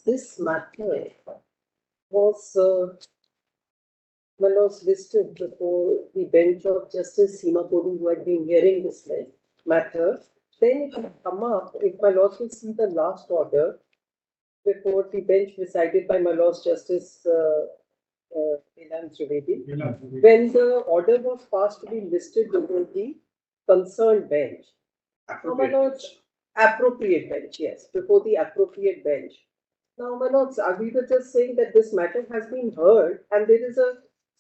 This matter was listed before the bench of Justice Seema Puri, who had been hearing this matter. Then it had come up, if my lords will see the last order before the bench decided by my lords Justice Ilan Trivedi, when the order was passed to be listed before the concerned bench. Now, my lords, appropriate bench, yes, before the appropriate bench. Now, my lords, we were just saying that this matter has been heard and there is a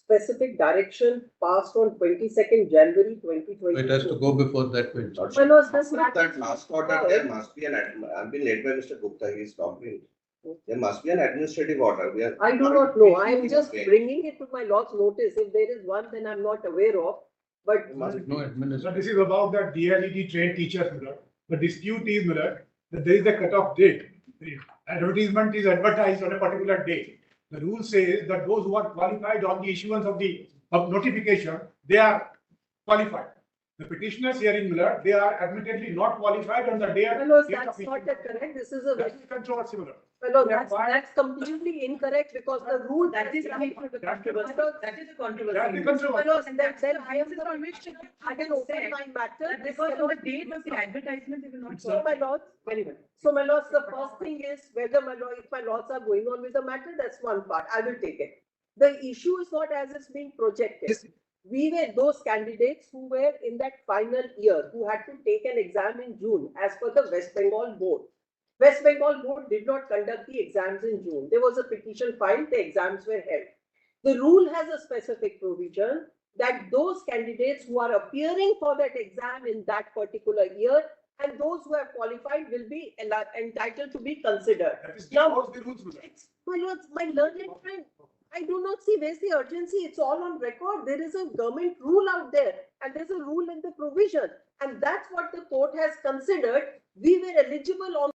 specific direction passed on 22nd January 2020. It has to go before that bench. My lords, this matter. That last order, there must be I've been led by Mr. Gupta, he is talking. There must be an administrative order. I do not know. I am just bringing it to my lord's notice. If there is one, then I'm not aware of. But No administration. So this is about the DLED trained teachers, Millard. The dispute is, Millard, that there is a cut-off date. The advertisement is advertised on a particular date. The rule says that those who are qualified on the issuance of the notification, they are qualified. The petitioners here in Millard, they are admittedly not qualified on the day of. no, that's not correct. This is a very controversy, Millard. no, that's completely incorrect because the rule That is the controversy. That is the controversy. That's the controversy. and then I am the permission. I can open my matter. Because on the date of the advertisement, they will not. So my lords, very well. So my lords, the first thing is whether if my lords are going on with the matter, that's one part. I will take it. The issue is not as it's being projected. We were those candidates who were in that final year, who had to take an exam in June as per the West Bengal board. West Bengal board did not conduct the exams in June. There was a petition filed, the exams were held. The rule has a specific provision that those candidates who are appearing for that exam in that particular year and those who have qualified will be entitled to be considered. Now, my lords, my learned friend, I do not see where's the urgency. It's all on record. There is a government rule out there and there's a rule in the provision. And that's what the court has considered. We were eligible on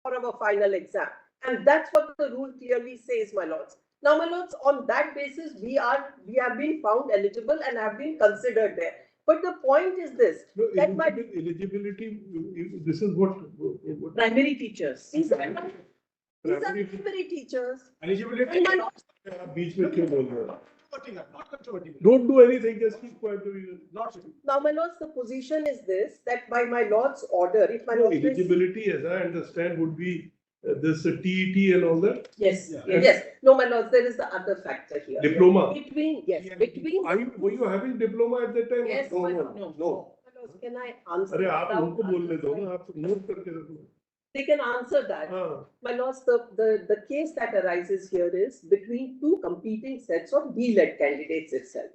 for our final exam. And that's what the rule clearly says, my lords. Now, my lords, on that basis, we have been found eligible and have been considered there. But the point is this, that my eligibility, this is what Primary teachers. these are primary teachers. Eligibility. And my lords, beach में क्यों बोल रहे हो? Not controversial. Don't do anything, just keep quiet. Not now, my lords, the position is this, that by my lord's order, if my lords Eligibility, as I understand, would be this TET and all that. yes, Yeah. yes. No, my lords, there is the other factor here. Diploma. Between Were you having diploma at that time? Yes, no, my no. lord. No. My lords, can I answer? अरे आप without उनको बोलने दो answering? ना, आप note करके रखो. They can answer that. हाँ. My lords, the case that arises here is between two competing sets of D-led candidates itself.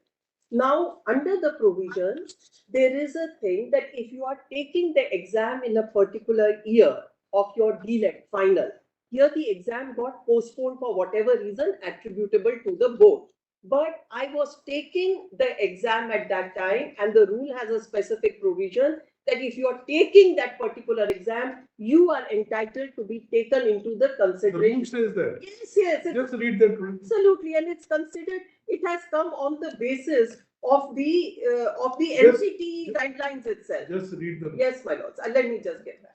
Now, under the provision, there is a thing that if you are taking the exam in a particular year of your D-led final, here the exam got postponed for whatever reason attributable to the board. But I was taking the exam at that time, and the rule has a specific provision that if you are taking that particular exam, you are entitled to be taken into the The rule consideration. says that. Yes, it's Just read that rule. absolutely, and it's considered. It has come on the basis of the Yes. NCT guidelines itself. Just read the rule. Yes, my lords. Let me just get that.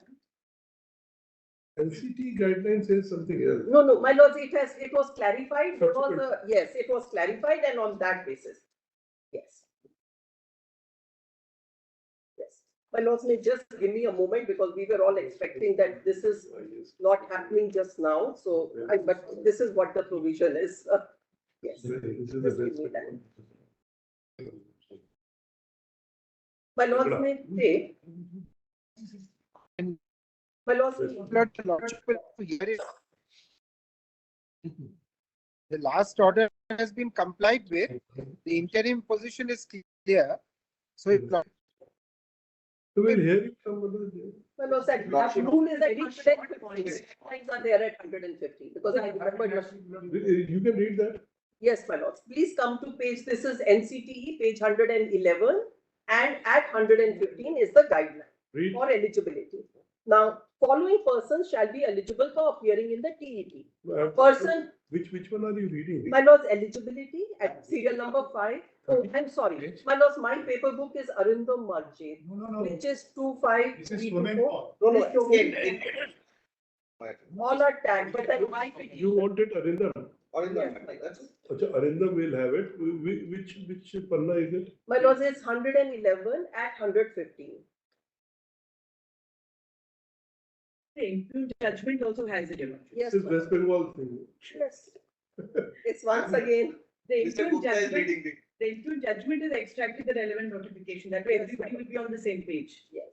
NCT guideline says something else. No, my lords. It was clarified. There was Subsequent. yes, it was clarified, and on that basis, yes. Yes, my lords, may just give me a moment because we were all expecting that this is not happening just now. So, but this is what the provision is. Yes, This is the Just give best me that. one. my lords may take. My lords, The last order has been complied with. The interim position is clear. So if So we'll hear it from another day. my lords, that rule is at 150. Points are there at 150 because I remember. You can read that. Yes, my lords. Please come to page. This is NCTE, page 111, and at 115 is the guideline Read. for eligibility. Now, following persons shall be eligible for appearing in the TET. Person, Which one are you reading? my lords, eligibility at serial number 5. Oh, I'm sorry. Page? My lords, my paper book is Arindam Marjit, No. which is 25. This is domain four. No, no, This domain. All are tagged, but then my. You wanted Arindam. Or in the Yes. matter, that's it. Acha, Arindam will have it. Which panna is it? My lords, is 111 at 115. The impugned judgment also has it. Yes, This is my West Bengal thing. yes. It's once again, The Mr. impugned Gupta is judgment, reading the. the impugned judgment is extracted the relevant notification. That way everybody will be on the same page. yes.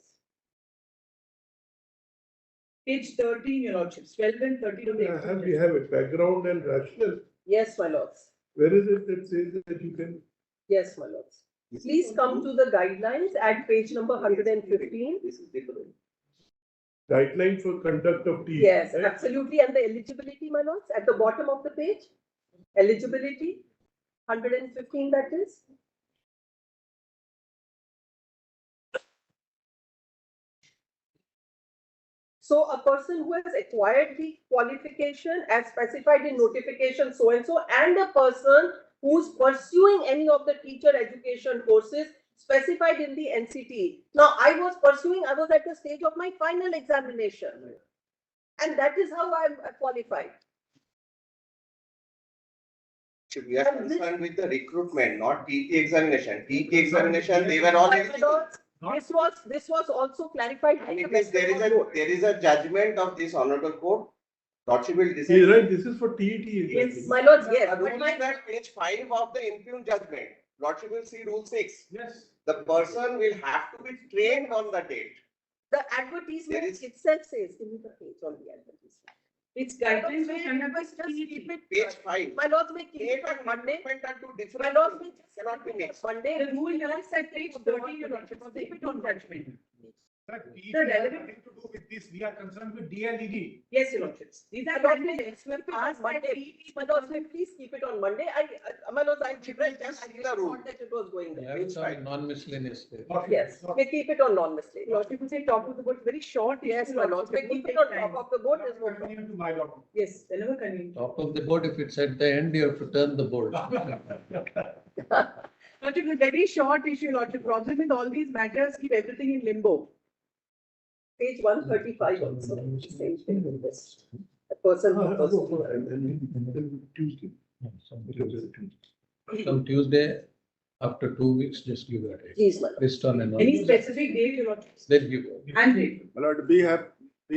Page 13, your lordships, 12 and 13 of the. impugned We have it, background and rationale. Yes, my lords. Where is it that says that you can? Yes, my lords. Please come to the guidelines at page number 115. This is different. Guideline for conduct of tea. Yes, right? absolutely. And the eligibility, my lords, at the bottom of the page. Eligibility, 115 that is. So a person who has acquired the qualification as specified in notification so and a person who's pursuing any of the teacher education courses specified in the NCT. Now, I was at the stage of my final examination. And that is how I'm qualified. We are And this- concerned with the recruitment, not TT examination. TT examination, they were all My eligible. lords, This was also clarified. And in it the is, there Western is a judgment of this honorable court. Lordship will decide. He's right, this is for TET. Yes. My lords, yes, The but rule my, is that page 5 of the impugned judgment. Lordship will see rule 6. Yes. The person will have to be trained on the date. the advertisement There is- itself says, give me the page on the advertisement. It's guidelines for May I conduct request of just TET. keep it. Page 5. My lords, may keep Date it on and Monday. recruitment are two My different lords, may things. just Cannot be keep it on mixed. Monday. The rule here is at page 13, your lordship, of the impugned judgment. That TET The has relevant- nothing to do with this. We are concerned with DLED. Yes, your lordships. These are My lords, candidates who have keep it on passed by Monday. TET. My lords, may please keep it on Monday. My lords, I'm Keep it just, just I in the rule. thought that it was going We there. have some non-miscellaneous. page. Yes, we keep it on non-miscellaneous. Lordship will say top of the board, very short. Yes, issue, my lords, we lordship, keep it won't on take top time. of the board. There's no problem. Convenient to my lord. Yes, whenever convenient. Top of the board, if it's at the end, you have to turn the board. Lordship, a very short issue, lordship. Problem with all these matters, keep everything in limbo. Page 135 also, same thing with this. The person who pursues. And Tuesday. Come Tuesday, after 2 weeks, just give a date. Please, my lord. Based on an. Any specific date, your lordship? Then give. And date. My lord, we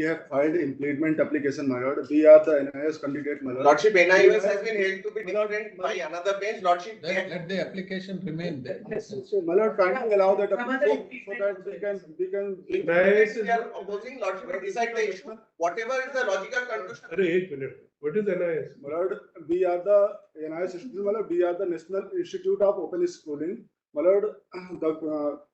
have filed implement application, my lord. We are the NIS candidate, my lord. Lordship NIS has been held to be different by another bench. Lordship, they Then let the application remain there. My lord, kindly allow that Some other application so that we can. NIS we are opposing. Lordship will decide the issue. Whatever is the logical conclusion. Array, 8 minutes. What is NIS? My lord, we are the NIS institute, my lord. We are the National Institute of Open Schooling. My lord,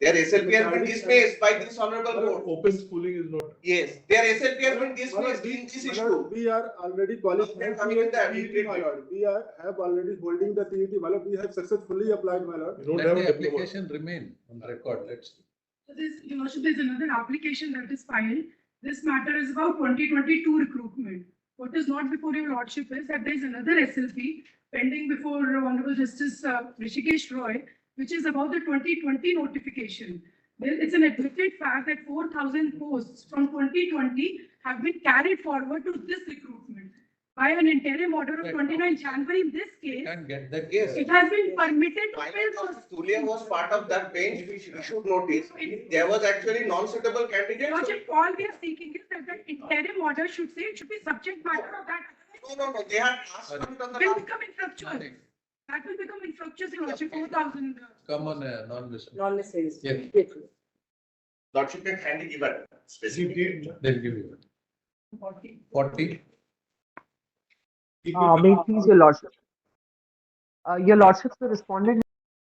Their SLP has been dismissed by this honorable court. Open schooling is not. Yes, their SLP has been dismissed in this my issue. lord, we are already qualified. They're coming in the TET, arbitration. my lord. We have already holding the TET, my lord. We have successfully applied, my lord. You don't Let have the a diploma. application remain on the record. Let's see. So this, your lordship, there's another application that is filed. This matter is about 2022 recruitment. What is not before your lordship is that there is another SLP pending before Honorable Justice Rishikesh Roy, which is about the 2020 notification. It's an admitted fact that 4,000 posts from 2020 have been carried forward to this recruitment by an interim order of 29 January. In this You case, can't get that. Yes. it has been permitted to My fill lord, Tulia was part of that bench which issued notice. There was actually non-suitable candidate. so- Lordship, all we are seeking is that the interim order should say it should be subject matter of that. No, they had asked for it on the Will last. become infructuous. Nothing. That will become infructuous in Lordship 4,000. Come on, non-miscellaneous. Non-miscellaneous. Yes. Lordship can kindly give a specific. They'll give you. 40. May it please your lordship. Your lordship, the respondent